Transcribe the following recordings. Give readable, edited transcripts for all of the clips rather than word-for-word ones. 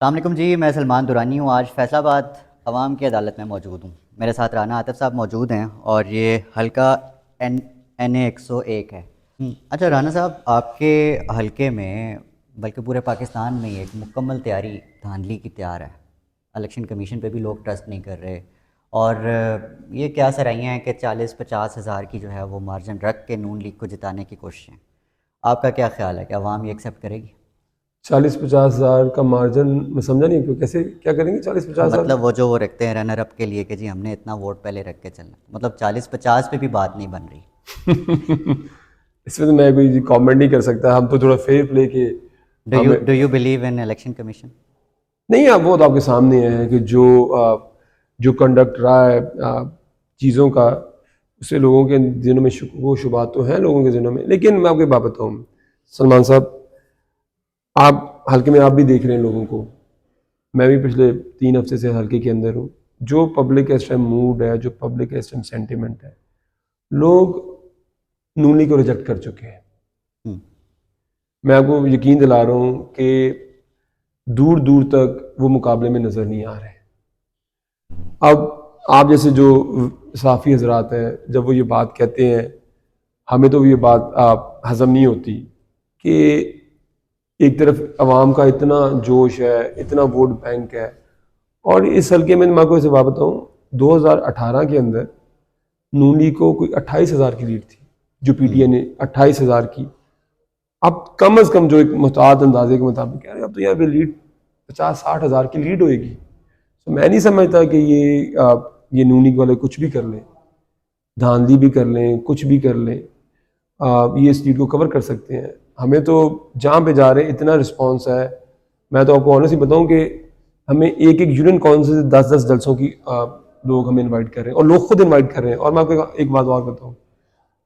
अस्सलामुअलैकुम जी, मैं सलमान दुरानी हूँ। आज फैसलाबाद अवाम की अदालत में मौजूद हूँ। मेरे साथ राना आतिफ साहब मौजूद हैं और ये हल्का NA 101 है। अच्छा राना साहब, आपके हल्के में बल्कि पूरे पाकिस्तान में ही एक मुकम्मल तैयारी धांधली की तैयार है। इलेक्शन कमीशन पे भी लोग ट्रस्ट नहीं कर रहे और ये क्या सराहियाँ हैं कि 40-50 हज़ार की जो है वो मार्जिन रख के नून लीग को जिताने की कोशिश है। आपका क्या ख्याल है कि अवाम ये एक्सेप्ट करेगी? 40-50 हज़ार का मार्जिन मैं समझा नहीं क्यों, कैसे क्या करेंगे 40-50 हज़ार मतलब वो जो वो रखते हैं रनर अप के लिए कि जी हमने इतना वोट पहले रख के चलना, मतलब 40-50 पे भी बात नहीं बन रही। इसमें तो मैं कोई कमेंट नहीं कर सकता। हम तो थोड़ा फेयर प्ले के डू यू हमें do you believe in election commission? नहीं। अब वो तो आपके सामने है कि जो कंडक्ट रहा है चीज़ों का, उससे लोगों के दिनों में वो शुबात तो हैं लोगों के दिनों में। लेकिन मैं आपको एक बात बताऊँ सलमान साहब, आप हल्के में आप भी देख रहे हैं लोगों को। मैं भी पिछले 3 हफ्ते से हल्के के अंदर हूँ। जो पब्लिक का इस टाइम मूड है, जो पब्लिक का इस टाइम सेंटिमेंट है, लोग नून लीग को रिजेक्ट कर चुके हैं। हम्म। मैं आपको यकीन दिला रहा हूँ कि दूर दूर तक वो मुकाबले में नज़र नहीं आ रहे। अब आप जैसे जो सहाफ़ी हजरात हैं, जब वो ये बात कहते हैं, हमें तो ये बात हज़म नहीं होती कि एक तरफ अवाम का इतना जोश है, इतना वोट बैंक है, और इस हल्के में मैं आपको ऐसे बात बताऊँ, 2018 के अंदर नून लीग को कोई 28 हज़ार की लीड थी, जो PTI हम्म। ने 28 हज़ार की। अब कम अज़ कम जो एक मुताद अंदाजे के मुताबिक कह रहे हैं, अब तो यार लीड 50-60 हज़ार की लीड होएगी। तो मैं नहीं समझता कि ये नून लीग वाले कुछ भी कर लें, धांधली भी कर लें, कुछ भी कर लें, ये इस लीड को कवर कर सकते हैं। हमें तो जहाँ पे जा रहे हैं इतना रिस्पॉन्स है। मैं तो आपको ऑनेस्टली बताऊँ कि हमें एक एक यूनियन काउंसिल से 10-10 जलसों की लोग हमें इनवाइट कर रहे हैं, और लोग खुद इनवाइट कर रहे हैं। और मैं आपको एक बात और बताऊँ,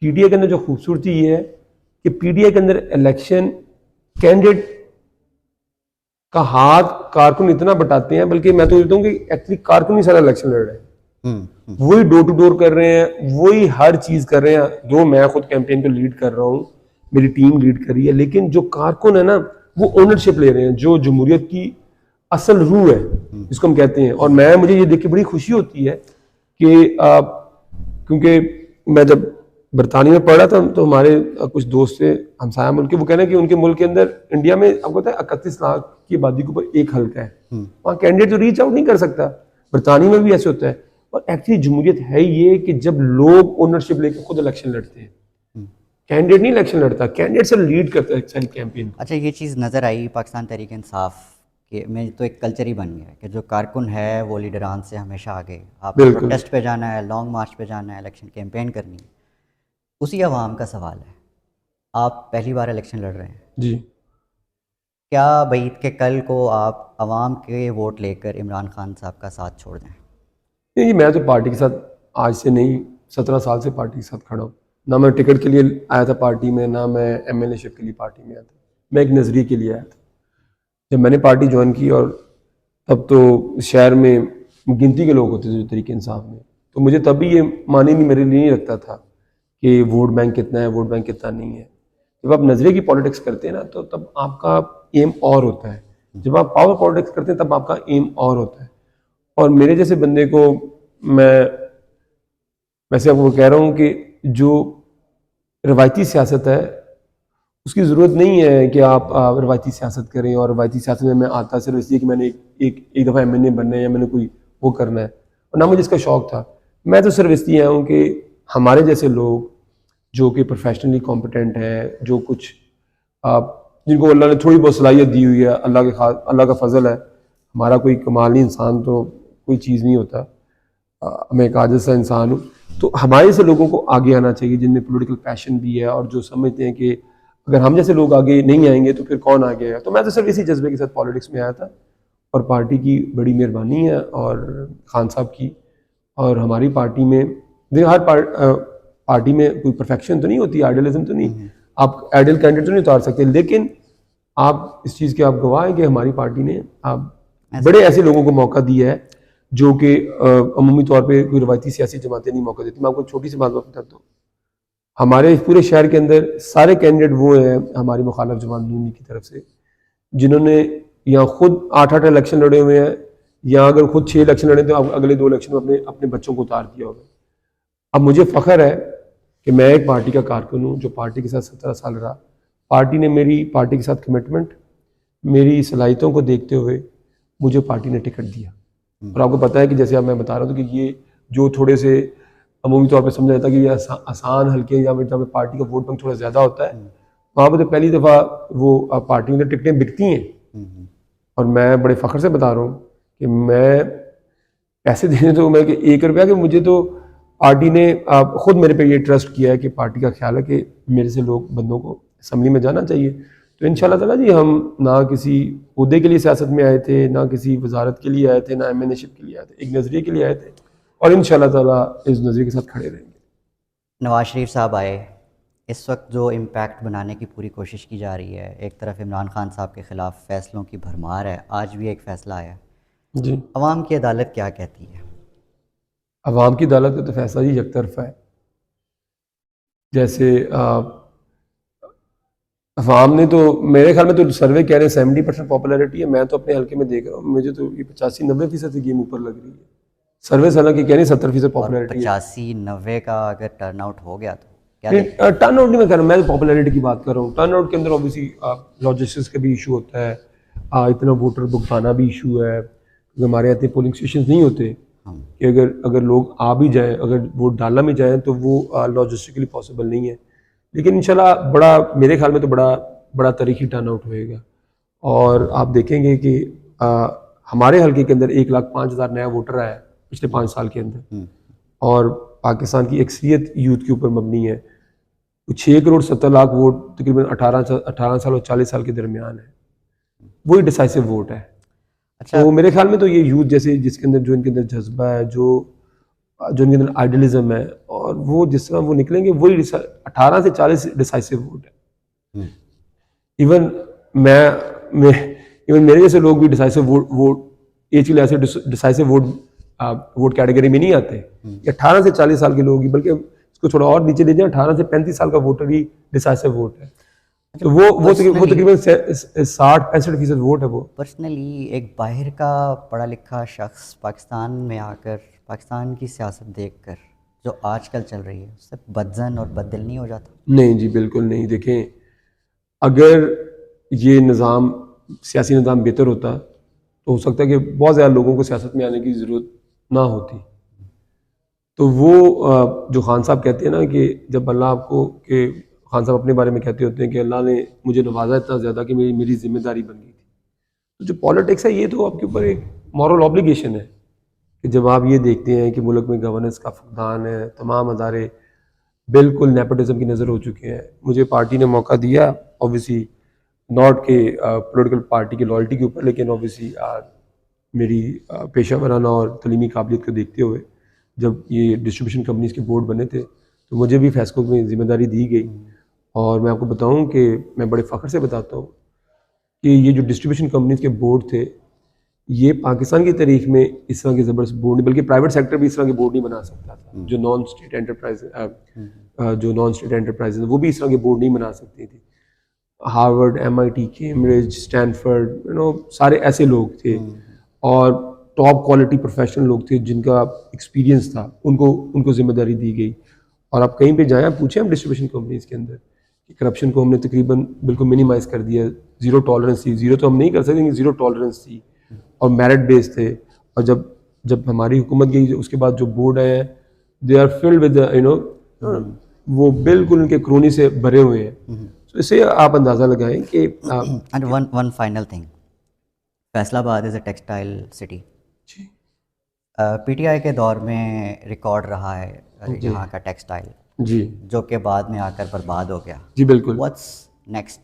PTI के अंदर जो खूबसूरती ये है कि PTI के अंदर इलेक्शन कैंडिडेट का हाथ कारकुन इतना बटाते हैं, बल्कि मैं तो कहता हूँ कि एक्चुअली कारकुन ही सारा इलेक्शन लड़ रहे हैं। हम्म। हम्म। वही डोर टू डोर कर रहे हैं, वही हर चीज कर रहे हैं। जो मैं खुद कैंपेन को लीड कर रहा हूँ, मेरी टीम लीड कर रही है, लेकिन जो कारकुन है ना, वो ओनरशिप ले रहे हैं, जो जमहूरियत की असल रूह है जिसको हम कहते हैं। और मैं मुझे ये देख के बड़ी खुशी होती है कि क्योंकि मैं जब बरतानिया में पढ़ा था तो हमारे कुछ दोस्त थे हमसाया मुल्क के, वो कह रहे हैं कि उनके मुल्क के अंदर इंडिया में आपको पता है 31 लाख की आबादी के ऊपर एक हल्का है। हम्म। वहाँ कैंडिडेट तो रीच आउट नहीं कर सकता। बरतानिया में भी ऐसे होता है। और एक्चुअली जमहूरियत है ये कि जब लोग ओनरशिप लेकर खुद इलेक्शन लड़ते हैं, हम्म। कैंडिडेट नहीं इलेक्शन लड़ता, कैंडिडेट से लीड करता है सारी कैंपेन को। अच्छा, ये चीज़ नज़र आई पाकिस्तान तहरीक इंसाफ के में, तो एक कल्चर ही बन गया है कि जो कारकुन है वो लीडरान से हमेशा आगे। आपने बिल्कुल प्रोटेस्ट पे जाना है, लॉन्ग मार्च पे जाना है, इलेक्शन कैंपेन करनी है। उसी अवाम का सवाल है, आप पहली बार इलेक्शन लड़ रहे हैं, जी। क्या बईद के कल को आप अवाम के वोट लेकर इमरान खान साहब का साथ छोड़ दें? नहीं, मैं तो पार्टी के साथ आज से नहीं, 17 साल से पार्टी के साथ खड़ा हूँ। ना मैं टिकट के लिए आया था पार्टी में, ना मैं MLA शिप के लिए पार्टी में आया था। मैं एक नज़रिए के लिए आया था। जब मैंने पार्टी ज्वाइन की, और तब तो शहर में गिनती के लोग होते थे जो तरीके इंसाफ में, तो मुझे तब भी ये मानी नहीं, मेरे लिए नहीं लगता था कि वोट बैंक कितना है, वोट बैंक कितना नहीं है। जब आप नज़रिए की पॉलिटिक्स करते हैं ना, तो तब आपका एम और होता है। जब आप पावर पॉलिटिक्स करते हैं तब आपका एम और होता है। और मेरे जैसे बंदे को मैं वैसे आपको कह रहा हूँ कि जो रवायती सियासत है उसकी ज़रूरत नहीं है कि आप रवायती सियासत करें। और रवायती सियासत में मैं आता सिर्फ इसलिए कि मैंने एक दफ़ा MLA बनना है या मैंने कोई वो करना है, और ना मुझे इसका शौक़ था। मैं तो सिर्फ इसलिए आया हूँ कि हमारे जैसे लोग जो कि प्रोफेशनली कॉम्पिटेंट हैं, जो कुछ जिनको अल्लाह ने थोड़ी बहुत सलाहियत दी हुई है, अल्लाह का फजल है। हमारा कोई कमाल नहीं, इंसान तो कोई चीज़ नहीं होता। मैं एक आजिज़ सा इंसान हूँ। तो हमारे से लोगों को आगे आना चाहिए जिनमें पॉलिटिकल पैशन भी है, और जो समझते हैं कि अगर हम जैसे लोग आगे नहीं आएंगे तो फिर कौन आगे आएगा। तो मैं तो सिर्फ इसी जज्बे के साथ पॉलिटिक्स में आया था, और पार्टी की बड़ी मेहरबानी है और खान साहब की। और हमारी पार्टी में देखिए, हर पार्टी में कोई परफेक्शन तो नहीं होती, आइडियलिज्म तो नहीं, आप आइडियल कैंडिडेट तो नहीं उतार सकते, लेकिन आप इस चीज़ के आप गवाह हैं कि हमारी पार्टी ने आप ऐसा बड़े ऐसे लोगों को मौका दिया है जो कि अमूमी तौर पे कोई रवायती सियासी जमातें नहीं मौका देती। मैं आपको छोटी सी बात बताता हूँ, हमारे पूरे शहर के अंदर सारे कैंडिडेट वो हैं हमारी मुखालिफ जमात नूनी की तरफ से जिन्होंने या खुद 8-8 इलेक्शन लड़े हुए हैं, या अगर खुद 6 इलेक्शन लड़े तो अगले 2 इलेक्शन में अपने अपने बच्चों को उतार दिया होगा। अब मुझे फ़ख्र है कि मैं एक पार्टी का कारकुन हूँ जो पार्टी के साथ 17 साल रहा। पार्टी ने मेरी पार्टी के साथ कमिटमेंट, मेरी सलाहियतों को देखते हुए मुझे पार्टी ने टिकट दिया। और आपको पता है कि जैसे अब मैं बता रहा हूँ कि ये जो थोड़े से अमूमी तौर पे समझा जाता है कि ये आसान हल्के या जहाँ पे पार्टी का वोट बैंक थोड़ा ज़्यादा होता है, वहाँ पर तो पहली दफ़ा वो पार्टी में टिकटें बिकती हैं। और मैं बड़े फ़ख्र से बता रहा हूँ कि मैं पैसे देने तो मैं कि 1 रुपया कि मुझे तो पार्टी ने खुद मेरे पे ये ट्रस्ट किया है कि पार्टी का ख्याल है कि मेरे से लोग बंदों को असम्बली में जाना चाहिए। तो इंशाल्लाह ताला जी हम ना किसी ओहदे के लिए सियासत में आए थे, ना किसी वजारत के लिए आए थे, ना एमएनएशिप के लिए आए थे, एक नज़रिए के लिए आए थे और इंशाल्लाह ताला इस नज़रिए के साथ खड़े रहेंगे। नवाज शरीफ साहब आए, इस वक्त जो इम्पैक्ट बनाने की पूरी कोशिश की जा रही है, एक तरफ इमरान खान साहब के ख़िलाफ़ फ़ैसलों की भरमार है, आज भी एक फ़ैसला आया, जी, अवाम की अदालत क्या कहती है? अवाम की अदालत का तो फैसला जी यकतरफा है। जैसे अवाम ने तो मेरे ख्याल में तो सर्वे कह रहे हैं 70% पॉपुलैरिटी है। मैं तो अपने हल्के में देख रहा हूँ, मुझे तो ये 85-90% गेम ऊपर लग रही है। सर्वे हालांकि कह रही 70% और पॉपुलैरिटी है। 85-90 का अगर टर्नआउट हो गया तो क्या नहीं, देखते हैं? टर्न आउट नहीं मैं कर रहा हूँ, मैं तो पॉपुलैरिटी की बात कर रहा हूँ। टर्न आउट के अंदर ऑब्वियसली लॉजिस्टिक्स का भी इशू होता है, इतना वोटर भुगताना भी इशू है, क्योंकि हमारे यहाँ इतने पोलिंग स्टेशन नहीं होते कि अगर अगर लोग आ भी जाएं, अगर वोट डालना भी जाएं तो वो लॉजिस्टिकली पॉसिबल नहीं है। लेकिन इंशाल्लाह बड़ा, मेरे ख्याल में तो बड़ा बड़ा तारीखी टर्न आउट होएगा। और आप देखेंगे कि हमारे हल्के के अंदर 1,05,000 नया वोटर आया है पिछले 5 साल के अंदर, और पाकिस्तान की अक्सरियत यूथ के ऊपर मबनी है। 6,70,00,000 वोट तकरीबन 18 साल और 40 साल के दरमियान है, वही डिसाइसिव वोट है। अच्छा, तो मेरे ख्याल में तो ये यूथ जैसे जिसके अंदर जो इनके अंदर जज्बा है, जो इनके अंदर आइडियलिज्म है, और वो जिस तरह वो निकलेंगे वही 18 से 40 डिसाइसिव वोट है। इवन मैं इवन मेरे जैसे लोग भी डिसाइसिव वोट एज के लिहाज से डिसाइसिव वोट कैटेगरी में नहीं आते। 18 से 40 साल के लोग ही, बल्कि इसको थोड़ा और नीचे ले जाए, 18 से 35 साल का वोटर ही डिसाइसिव वोट है। तो वो तकरीबन 60-65% वोट है वो। पर्सनली एक बाहर का पढ़ा लिखा शख्स पाकिस्तान में आकर पाकिस्तान की सियासत देखकर जो आजकल चल रही है उससे बदजन और बददिल नहीं हो जाता? नहीं जी, बिल्कुल नहीं। देखें, अगर ये निज़ाम, सियासी निज़ाम बेहतर होता तो हो सकता है कि बहुत ज़्यादा लोगों को सियासत में आने की ज़रूरत ना होती। तो वो जो खान साहब कहते हैं ना कि जब अल्लाह आपको, कि खान साहब अपने बारे में कहते होते हैं कि अल्लाह ने मुझे नवाजा इतना ज़्यादा कि मेरी जिम्मेदारी बन गई थी। तो जो पॉलिटिक्स है ये तो आपके ऊपर एक मॉरल ऑब्लिगेशन है कि जब आप ये देखते हैं कि मुल्क में गवर्नेंस का फुकदान है, तमाम अदारे बिल्कुल नेपोटिज्म की नज़र हो चुके हैं। मुझे पार्टी ने मौका दिया, ऑब्वियसली नॉट के पॉलिटिकल पार्टी की लॉयल्टी के ऊपर, लेकिन ऑब्वियसली मेरी पेशा वराना और तलीमी काबिलियत को देखते हुए जब ये डिस्ट्रीब्यूशन कंपनीज के बोर्ड बने थे तो मुझे भी फैसलों में जिम्मेदारी दी गई। और मैं आपको बताऊं कि मैं बड़े फ़ख्र से बताता हूँ कि ये जो डिस्ट्रीब्यूशन कंपनीज के बोर्ड थे, ये पाकिस्तान की तारीख में इस तरह के ज़बरदस्त बोर्ड नहीं, बल्कि प्राइवेट सेक्टर भी इस तरह के बोर्ड नहीं बना सकता था। जो नॉन स्टेट एंटरप्राइज वो भी इस तरह के बोर्ड नहीं बना सकती थी। हार्वर्ड, MIT, कैम्ब्रिज, स्टैनफर्ड, सारे ऐसे लोग थे और टॉप क्वालिटी प्रोफेशनल लोग थे जिनका एक्सपीरियंस था, उनको जिम्मेदारी दी गई। और आप कहीं पे जाएं, आप पूछें हम डिस्ट्रीब्यूशन कंपनीज के अंदर कि करप्शन को हमने तकरीबन बिल्कुल मिनिमाइज़ कर दिया, ज़ीरो टॉलरेंस थी। ज़ीरो तो हम नहीं कर सकते, ज़ीरो टॉलरेंस थी और मेरिट बेस थे। और जब हमारी हुकूमत गई उसके बाद जो बोर्ड आए हैं, दे आर फिल्ड विद वो बिल्कुल उनके क्रोनी से भरे हुए हैं। तो इससे आप अंदाज़ा लगाएं कि and one final thing, Faisalabad is a textile city. PTI के दौर में रिकॉर्ड रहा है यहाँ का टेक्सटाइल, जी जो कि बाद में आकर बर्बाद हो गया। जी बिल्कुल। What's next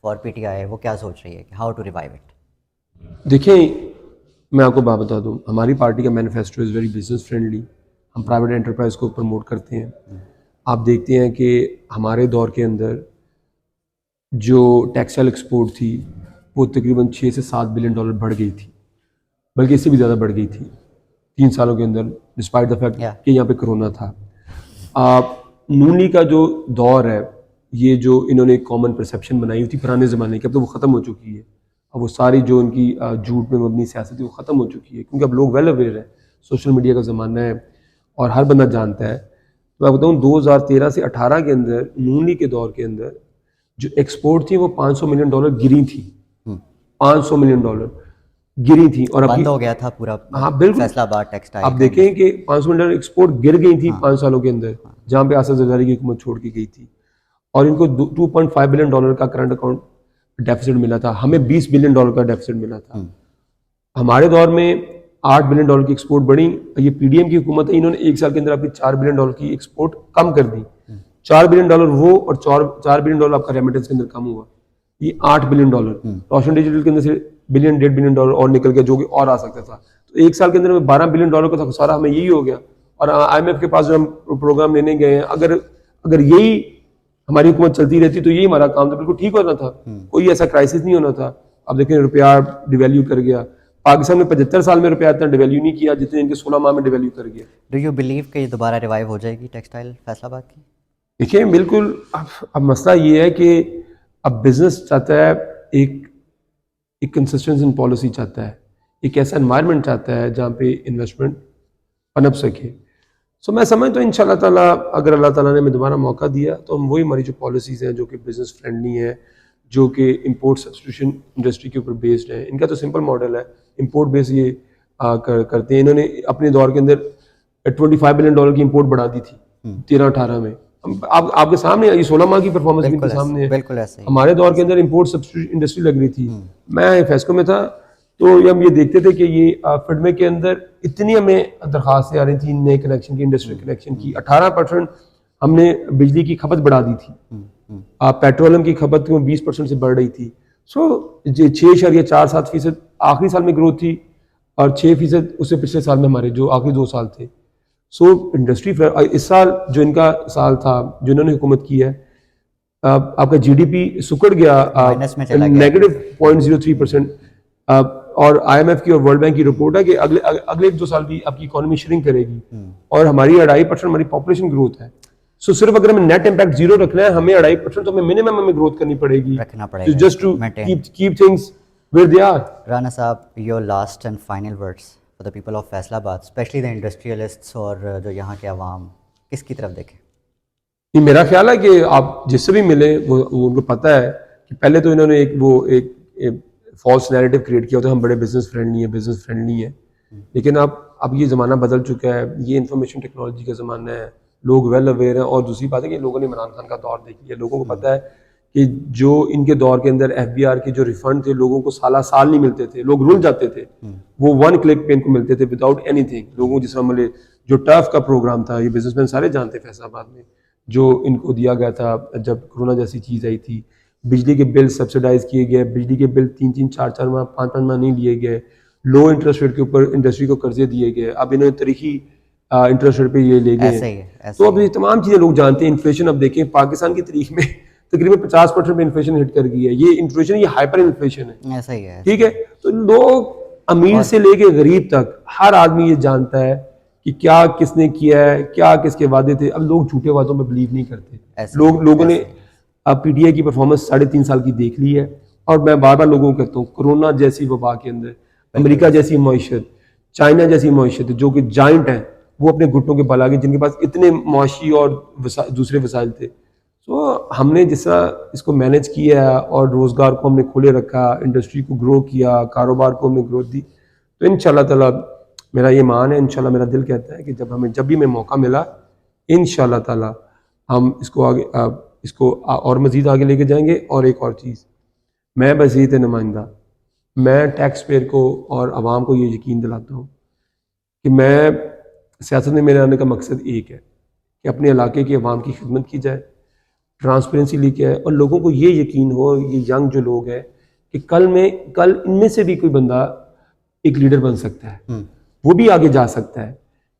for PTI? वो क्या सोच रही है कि हाउ टू रिवाइव इट? देखिए, मैं आपको बात बता दूं, हमारी पार्टी का manifesto is very business friendly. हम प्राइवेट एंटरप्राइज को प्रमोट करते हैं। आप देखते हैं कि हमारे दौर के अंदर जो टेक्सटाइल एक्सपोर्ट थी वो तकरीबन 6 से 7 बिलियन डॉलर बढ़ गई थी, बल्कि इससे भी ज़्यादा बढ़ गई थी 3 सालों के अंदर, डिस्पाइट द फैक्ट कि यहाँ पे कोरोना था। नून लीग का जो दौर है, ये जो इन्होंने कॉमन परसेप्शन बनाई हुई थी पुराने ज़माने की, अब तो वो ख़त्म हो चुकी है। अब वो सारी जो उनकी झूठ में मबनी सियासत है वो ख़त्म हो चुकी है, क्योंकि अब लोग वेल अवेयर है, सोशल मीडिया का ज़माना है और हर बंदा जानता है। तो मैं बताऊँ 2013 से 18 के अंदर नून लीग के दौर के अंदर जो एक्सपोर्ट थी वो $500 मिलियन गिरी थी, $500 मिलियन गिरी थी। और बंद अभी हो गया था पूरा हाँ बिल्कुल, फैसलाबाद टेक्सटाइल आप का। देखें कि $500 मिलियन एक्सपोर्ट गिर गई थी 5 सालों के अंदर, जहाँ पे आसिफ जरदारी की हुकूमत छोड़ के गई थी। और इनको $2.5 बिलियन का करंट अकाउंट डेफिसिट मिला था, हमें $20 बिलियन का डेफिसिट मिला था। हमारे दौर में $8 बिलियन की एक्सपोर्ट बढ़ी। ये पीडीएम की हुकूमत है, इन्होंने एक साल के अंदर आपकी $4 बिलियन की एक्सपोर्ट कम कर दी। $4 बिलियन वो और $4 बिलियन आपका रेमिटेंस के अंदर कम हुआ, ये $8 बिलियन। रोशन डिजिटल के अंदर से बिलियन $1.5 बिलियन और निकल गया, जो कि और आ सकता था। तो एक साल के अंदर में $12 बिलियन का था खसारा, हमें यही हो गया। और IMF के पास जो हम प्रोग्राम लेने गए हैं, अगर यही हमारी हुकूमत चलती रहती तो यही हमारा काम था, बिल्कुल ठीक होना था, कोई ऐसा क्राइसिस नहीं होना था। अब देखें रुपया डिवैल्यू कर गया, पाकिस्तान में 75 साल में रुपया इतना डिवैल्यू नहीं किया जितने इनके 16 माह में डिवैल्यू कर गया। डू यू बिलीव कि ये दोबारा रिवाइव हो जाएगी टेक्सटाइल फैसलाबाद की? देखिए बिल्कुल, अब मसला ये है कि अब बिजनेस चाहता है एक कंसिस्टेंसी इन पॉलिसी चाहता है, एक ऐसा एनवायरनमेंट चाहता है जहाँ पे इन्वेस्टमेंट पनप सके। सो मैं समझता हूँ इंशाल्लाह ताला अगर अल्लाह ताला ने हमें दोबारा मौका दिया तो हम वही हमारी जो पॉलिसीज़ हैं जो कि बिजनेस फ्रेंडली है, जो कि इंपोर्ट सब्सटीट्यूशन इंडस्ट्री के ऊपर बेस्ड है। इनका तो सिंपल मॉडल है, इंपोर्ट बेस ये करते हैं। इन्होंने अपने दौर के अंदर $25 बिलियन की इंपोर्ट बढ़ा दी थी 13-18 में। आपके सामने ये 16 माह की परफॉर्मेंस भी इनके सामने है। बिल्कुल ऐसे ही। हमारे दौर के अंदर इंपोर्ट सब्सटीट्यूशन इंडस्ट्री लग रही थी, मैं फेस्को में था, तो हम ये देखते थे कि ये फिडमे के अंदर इतनी हमें दरखास्तें आ रही थी नए कनेक्शन की, इंडस्ट्री कनेक्शन की। 18% हमने बिजली की खपत बढ़ा दी थी, पेट्रोलियम की खपत 20% से बढ़ रही थी। सो 6.47% आखिरी साल में ग्रोथ थी और 6% उससे पिछले साल में हमारे जो आखिरी 2 साल थे। सो इंडस्ट्री इस साल जो इनका साल था जो इन्होंने हुकूमत की है, आपका जीडीपी सुकड़ गया -0.03%। और IMF की और वर्ल्ड बैंक की रिपोर्ट है कि अगले 2 साल भी आपकी इकोनॉमी श्रिंक करेगी और हमारी 2.5% हमारी पॉपुलेशन ग्रोथ है। सो सिर्फ अगर हमें नेट इम्पैक्ट 0 रखना है, हमें 2.5% तो हमें मिनिमम हमें ग्रोथ करनी पड़ेगी, just to keep things where they are. Rana साहब, your last and final words for the people of Faisalabad, specially the industrialists और जो यहाँ के अवाम, किसकी तरफ देखें? ये मेरा ख्याल है कि आप जिससे भी मिले वो उनको पता है कि पहले तो इन्होंने एक फॉल्स नैरेटिव क्रिएट किया होता है, हम बड़े बिजनेस फ्रेंडली हैं। लेकिन अब ये ज़माना बदल चुका है, ये इंफॉर्मेशन टेक्नोलॉजी का ज़माना है, लोग वेल अवेयर हैं। और दूसरी बात है कि लोगों ने इमरान खान का दौर देख लिया, लोगों को पता है कि जो इनके दौर के अंदर FBR के जो रिफंड थे लोगों को साल नहीं मिलते थे, लोग रुल जाते थे, वो 1 क्लिक पे इनको मिलते थे विदाउट एनीथिंग। लोगों जिस तरह जो टर्फ का प्रोग्राम था, ये बिजनेसमैन सारे जानते फैसलाबाद में, जो इनको दिया गया था जब कोरोना जैसी चीज़ आई थी। बिजली के बिल सब्सिडाइज किए गए, बिजली के बिल 3-3, 4-4 माह, 5-5 माह नहीं लिए गए, लो इंटरेस्ट रेट के ऊपर इंडस्ट्री को कर्जे दिए गए। अब इन्होंने तरीकी इंटरेस्ट रेट पे ये ले गए। तो अब ये तमाम चीज़ें लोग जानते हैं। इन्फ्लेशन अब देखें पाकिस्तान की तारीख में तकरीबन 50% पे इन्फ्लेशन हिट कर गई है। ये इन्फ्लेशन, ये हाइपर इन्फ्लेशन है, ऐसा ही है। ठीक है। तो लोग अमीर से लेके गरीब तक हर आदमी ये जानता है कि क्या किसने किया है, क्या किसके वादे थे। अब लोग झूठे वादों में बिलीव नहीं करते। लोगों ने PTI की परफॉर्मेंस 3.5 साल की देख ली है। और मैं बार बार लोगों को कहता हूँ, कोरोना जैसी वबा के अंदर अमेरिका जैसी मईशत, चाइना जैसी मईशत जो कि जाइंट है, वो अपने घुटनों के बल आ गए, जिनके पास इतने मुआशी और दूसरे वसाइल थे। तो हमने जिस तरह इसको मैनेज किया और रोज़गार को हमने खोले रखा, इंडस्ट्री को ग्रो किया, कारोबार को हमने ग्रोथ दी, तो इंशाल्लाह ताला मेरा ये मान है, इंशाल्लाह मेरा दिल कहता है कि जब भी हमें मौका मिला, इंशाल्लाह ताला हम इसको और मज़ीद आगे लेके जाएंगे। और एक और चीज़, मैं वज़ीर नुमाइंदा, मैं टैक्स पेयर को और आवाम को ये यकीन दिलाता हूँ कि मैं सियासत में मेरे आने का मकसद एक है कि अपने इलाके की आवाम की खिदमत की जाए, ट्रांसपेरेंसी लेके आए और लोगों को ये यकीन हो, ये यंग जो लोग हैं, कि कल इनमें से भी कोई बंदा एक लीडर बन सकता है, वो भी आगे जा सकता है।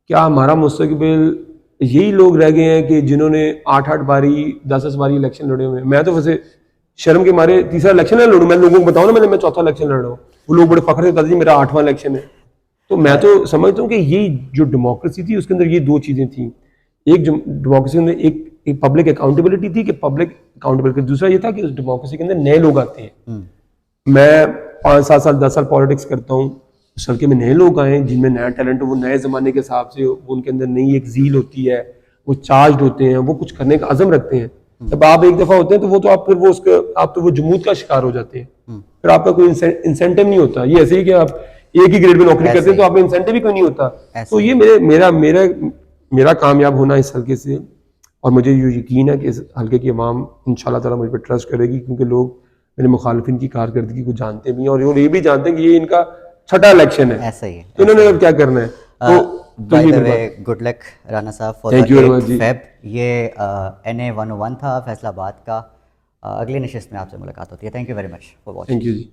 क्या हमारा मुस्तकबिल यही लोग रह गए हैं कि जिन्होंने 8-8 बारी 10-10 बारी इलेक्शन लड़े हुए हैं? मैं तो वैसे शर्म के मारे तीसरा इलेक्शन ना लड़ूं, मैं लोगों को बताऊं ना मैं चौथा इलेक्शन लड़ रहा हूँ, वो लोग बड़े फख्र से बताते हैं मेरा 8वां इलेक्शन है। तो मैं तो समझता हूँ कि ये जो डेमोक्रेसी थी उसके अंदर ये 2 चीज़ें थी। एक डेमोक्रेसी में एक पब्लिक अकाउंटेबिलिटी थी कि पब्लिक अकाउंटेबल, दूसरा ये था कि उस डेमोक्रेसी के अंदर नए लोग आते हैं। मैं 5-7 साल 10 साल पॉलिटिक्स करता हूँ, उस हल्के में नए लोग आए जिनमें नया टैलेंट हो, वो नए ज़माने के हिसाब से वो उनके अंदर नई एक ज़ील होती है, वो चार्ज होते हैं, वो कुछ करने का अज़म रखते हैं। जब आप एक दफ़ा होते हैं तो वो तो आप फिर वो उसका आप तो वो जमूत का शिकार हो जाते हैं, फिर आपका कोई इंसेंटिव नहीं होता। ये ऐसे ही कि आप एक ही ग्रेड में नौकरी करते हैं तो आपका इंसेंटिव ही कोई नहीं होता। तो ये मेरा कामयाब होना इस हल्के से, और मुझे ये यकीन है कि इस हल्के की अवाम इंशाल्लाह ताला मुझ पर ट्रस्ट करेगी, क्योंकि लोग मेरे मुखालिफिन की कारकर्दगी को जानते भी हैं और ये भी जानते हैं कि ये इनका छठा इलेक्शन है, ऐसा ही है, तो इन्होंने अब क्या करना है। तो बाय ये द मेरी वे, बात। गुड लक राना साहब फॉर Thank द you very much 8th जी। फेब। ये NA 101 था फैसलाबाद का। अगली नशिस्त में आपसे मुलाकात होती है। Thank you very much for watching. Thank you ji.